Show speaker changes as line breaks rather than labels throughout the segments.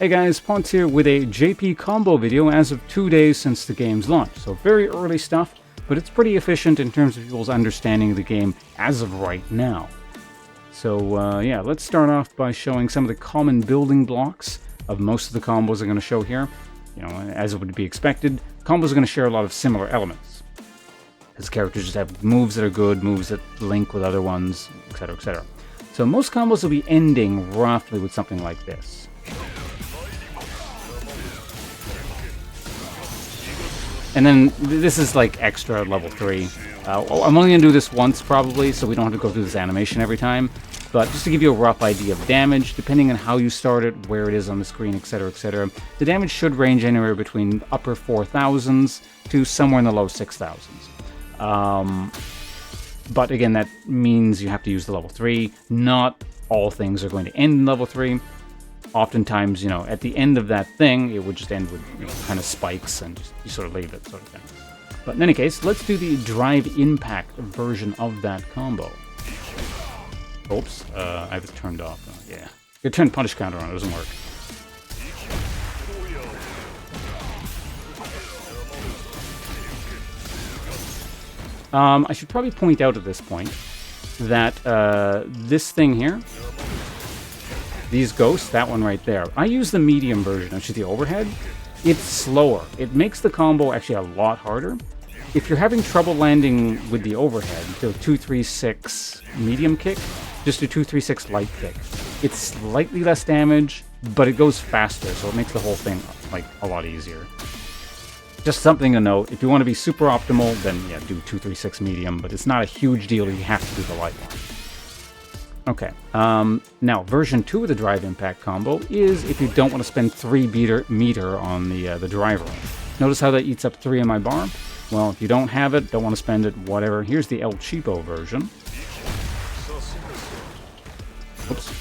Hey guys, Ponce here with a JP combo video as of 2 days since the game's launch. So very early stuff, but it's pretty efficient in terms of people's understanding of the game as of right now. So yeah, let's start off by showing some of the common building blocks of most of the combos I'm going to show here. You know, as would be expected, combos are going to share a lot of similar elements. As characters just have moves that are good, moves that link with other ones, etc, etc. So most combos will be ending roughly with something like this. And then this is like extra level 3. I'm only going to do this once probably, so we don't have to go through this animation every time. But just to give you a rough idea of damage, depending on how you start it, where it is on the screen, etc, etc, the damage should range anywhere between upper 4,000s to somewhere in the low 6,000s. But again, that means you have to use the level 3. Not all things are going to end in level 3. Oftentimes, you know, at the end of that thing, it would just end with, you know, kind of spikes and just, you sort of leave it, sort of thing. But in any case, let's do the drive impact version of that combo. Oops, I have it turned off. Yeah. You turn punish counter on, it doesn't work. I should probably point out at this point that this thing here, these ghosts, that one right there, I use the medium version, which is the overhead. It's slower. It makes the combo actually a lot harder. If you're having trouble landing with the overhead, do 2-3-6 medium kick, just do 2-3-6 light kick. It's slightly less damage, but it goes faster, so it makes the whole thing like a lot easier. Just something to note, if you want to be super optimal, then yeah, do 2-3-6 medium, but it's not a huge deal if you have to do the light one. Okay, now version 2 of the drive impact combo is if you don't want to spend 3 meter on the driver. Notice how that eats up 3 on my bar? Well, if you don't have it, don't want to spend it, whatever. Here's the El Cheapo version. Oops.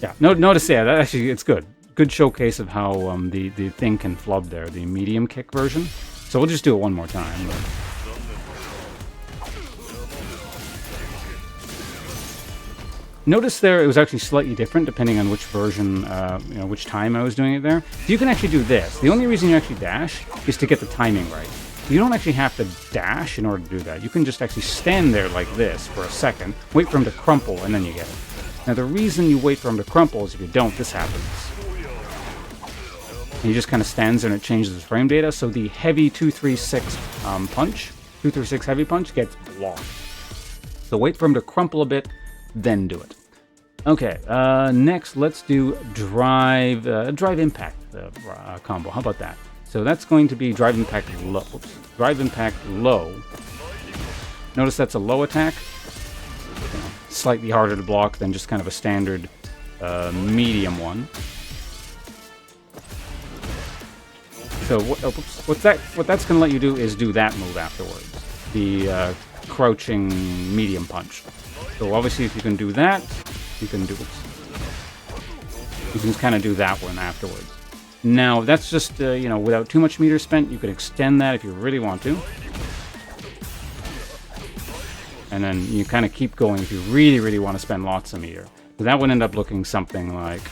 Yeah, notice, yeah, that actually, it's good. Good showcase of how the thing can flub there, the medium kick version. So we'll just do it one more time. But... Notice there it was actually slightly different depending on which version, you know, which time I was doing it there. So you can actually do this. The only reason you actually dash is to get the timing right. You don't actually have to dash in order to do that. You can just actually stand there like this for a second, wait for him to crumple, and then you get it. Now the reason you wait for him to crumple is if you don't, this happens. And he just kind of stands there and it changes his frame data, so the heavy 2-3-6 punch, 2-3-6 heavy punch gets blocked. So wait for him to crumple a bit, then do it. Okay, next let's do drive impact combo. How about that? So that's going to be drive impact low. Oops. Drive impact low. Notice that's a low attack. You know, slightly harder to block than just kind of a standard medium one. So what that's going to let you do is do that move afterwards. The crouching medium punch. So obviously if you can do that, you can do it. You can kind of do that one afterwards. Now that's just, you know, without too much meter spent, you can extend that if you really want to. And then you kind of keep going if you really, really want to spend lots of meter. So that would end up looking something like...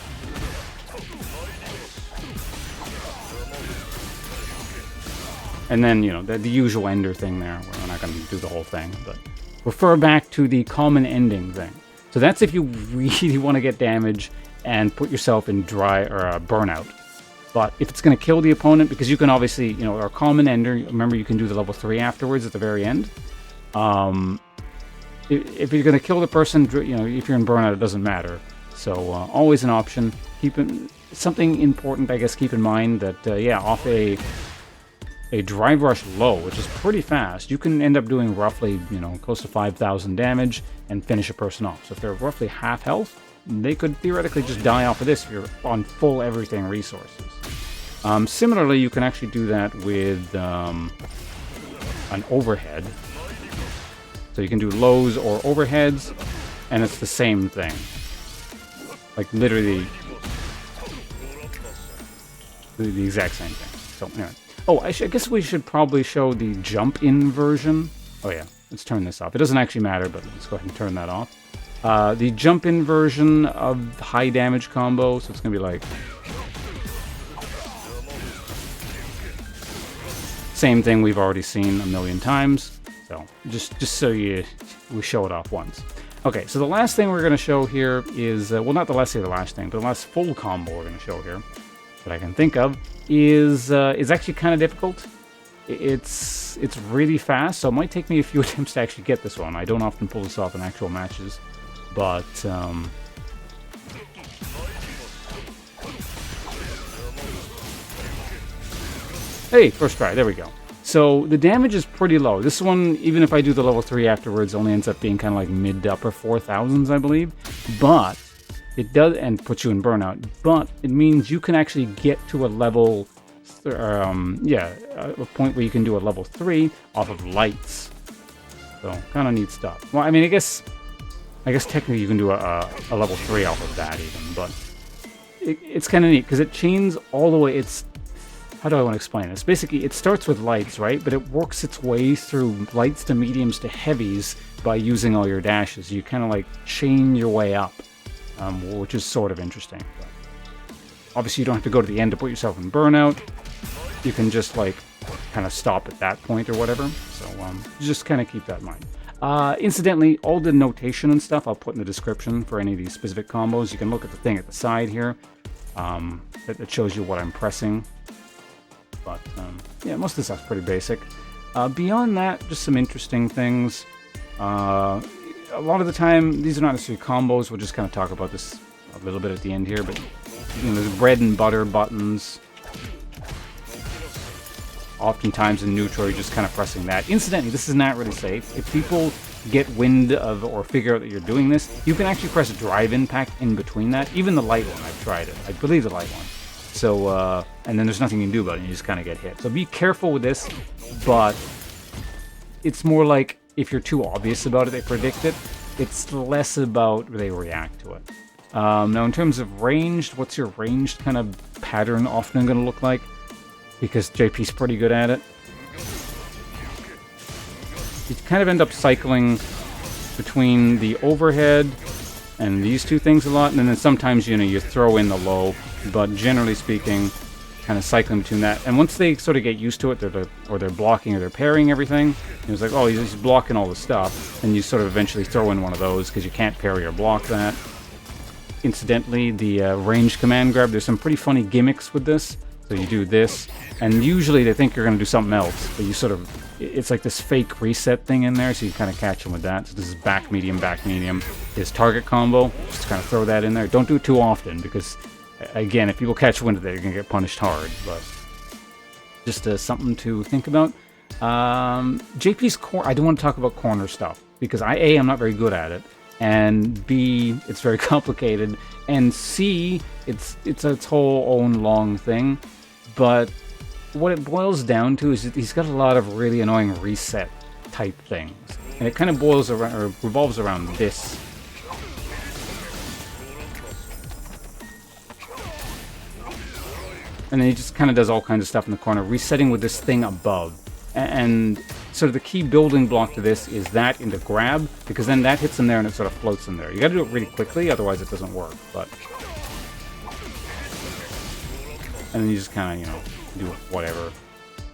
And then, you know, the usual ender thing there. We're not going to do the whole thing, but refer back to the common ending thing. So that's if you really want to get damage and put yourself in dry or burnout. But if it's going to kill the opponent, because you can obviously, you know, our common ender, remember you can do the level 3 afterwards at the very end. If you're going to kill the person, you know, if you're in burnout, it doesn't matter. So always an option. Something important, I guess, keep in mind that, yeah, off a drive rush low, which is pretty fast, you can end up doing roughly, you know, close to 5,000 damage and finish a person off. So if they're roughly half health, they could theoretically just die off of this if you're on full everything resources. Similarly, you can actually do that with an overhead. So you can do lows or overheads, and it's the same thing. Like literally the exact same thing. So anyway. Oh, I guess we should probably show the jump-in version. Oh yeah, let's turn this off. It doesn't actually matter, but let's go ahead and turn that off. The jump-in version of high damage combo, so it's going to be like... Same thing we've already seen a million times. So, just so we show it off once. Okay, so the last thing we're going to show here is... well, not the last thing, but the last full combo we're going to show here that I can think of is actually kind of difficult. It's really fast, so it might take me a few attempts to actually get this one. I don't often pull this off in actual matches, but... Hey, first try, there we go. So the damage is pretty low. This one, even if I do the level 3 afterwards, only ends up being kind of like mid to upper 4,000s, I believe. But it does, and puts you in Burnout, but it means you can actually get to a level, a point where you can do a level 3 off of lights. So, kind of neat stuff. Well, I mean, I guess technically you can do a level 3 off of that even, but it's kind of neat, because it chains all the way, how do I want to explain this? Basically, it starts with lights, right? But it works its way through lights to mediums to heavies by using all your dashes. You kind of like chain your way up, which is sort of interesting. But obviously, you don't have to go to the end to put yourself in Burnout. You can just like kind of stop at that point or whatever. So just kind of keep that in mind. Incidentally, all the notation and stuff I'll put in the description for any of these specific combos. You can look at the thing at the side here that shows you what I'm pressing. But, yeah, most of this stuff's pretty basic. Beyond that, just some interesting things. A lot of the time, these are not necessarily combos. We'll just kind of talk about this a little bit at the end here. But, you know, there's bread and butter buttons. Oftentimes in neutral, you're just kind of pressing that. Incidentally, this is not really safe. If people get wind of or figure out that you're doing this, you can actually press a drive impact in between that. Even the light one, I've tried it. I believe the light one. So, and then there's nothing you can do about it, you just kind of get hit. So be careful with this, but it's more like if you're too obvious about it, they predict it. It's less about they react to it. Now, in terms of ranged, what's your ranged kind of pattern often going to look like? Because JP's pretty good at it. You kind of end up cycling between the overhead and these two things a lot, and then sometimes, you know, you throw in the low, but generally speaking, kind of cycling between that. And once they sort of get used to it, they're blocking or they're parrying everything, it's like, oh, he's blocking all the stuff, and you sort of eventually throw in one of those because you can't parry or block that. Incidentally, the ranged command grab, there's some pretty funny gimmicks with this. So you do this, and usually they think you're going to do something else, but you sort of, it's like this fake reset thing in there, so you kind of catch them with that. So this is back medium, his target combo, just kind of throw that in there. Don't do it too often, because, again, if people catch wind of that, you're going to get punished hard, but just something to think about. JP's core, I don't want to talk about corner stuff, because A, I'm not very good at it, and B, it's very complicated, and C, it's its whole own long thing. But what it boils down to is that he's got a lot of really annoying reset type things, and it kind of boils around or revolves around this. And then he just kind of does all kinds of stuff in the corner, resetting with this thing above. And sort of the key building block to this is that into grab, because then that hits in there and it sort of floats in there. You got to do it really quickly, otherwise it doesn't work. But and then you just kind of, you know, do whatever,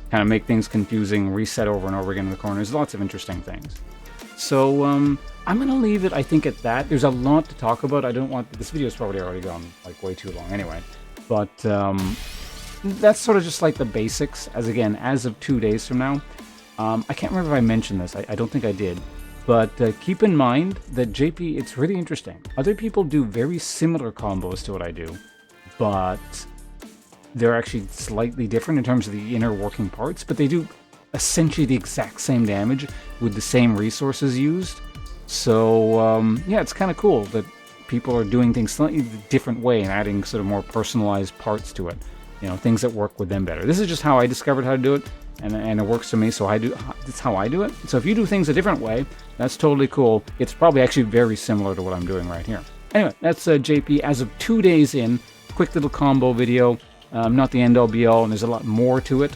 kind of make things confusing, reset over and over again in the corners. Lots of interesting things. So I'm gonna leave it, I think, at that. There's a lot to talk about. I don't want, this video's probably already gone like way too long anyway. But that's sort of just like the basics, as of 2 days from now. I can't remember if I mentioned this. I don't think I did. But keep in mind that JP, it's really interesting. Other people do very similar combos to what I do, but they're actually slightly different in terms of the inner working parts, but they do essentially the exact same damage with the same resources used. So, yeah, it's kind of cool that people are doing things slightly different way and adding sort of more personalized parts to it. You know, things that work with them better. This is just how I discovered how to do it, and it works for me, so that's how I do it. So if you do things a different way, that's totally cool. It's probably actually very similar to what I'm doing right here. Anyway, that's JP as of 2 days in. Quick little combo video. Not the end-all be-all, and there's a lot more to it,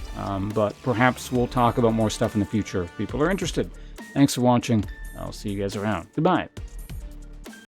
but perhaps we'll talk about more stuff in the future if people are interested. Thanks for watching. I'll see you guys around. Goodbye.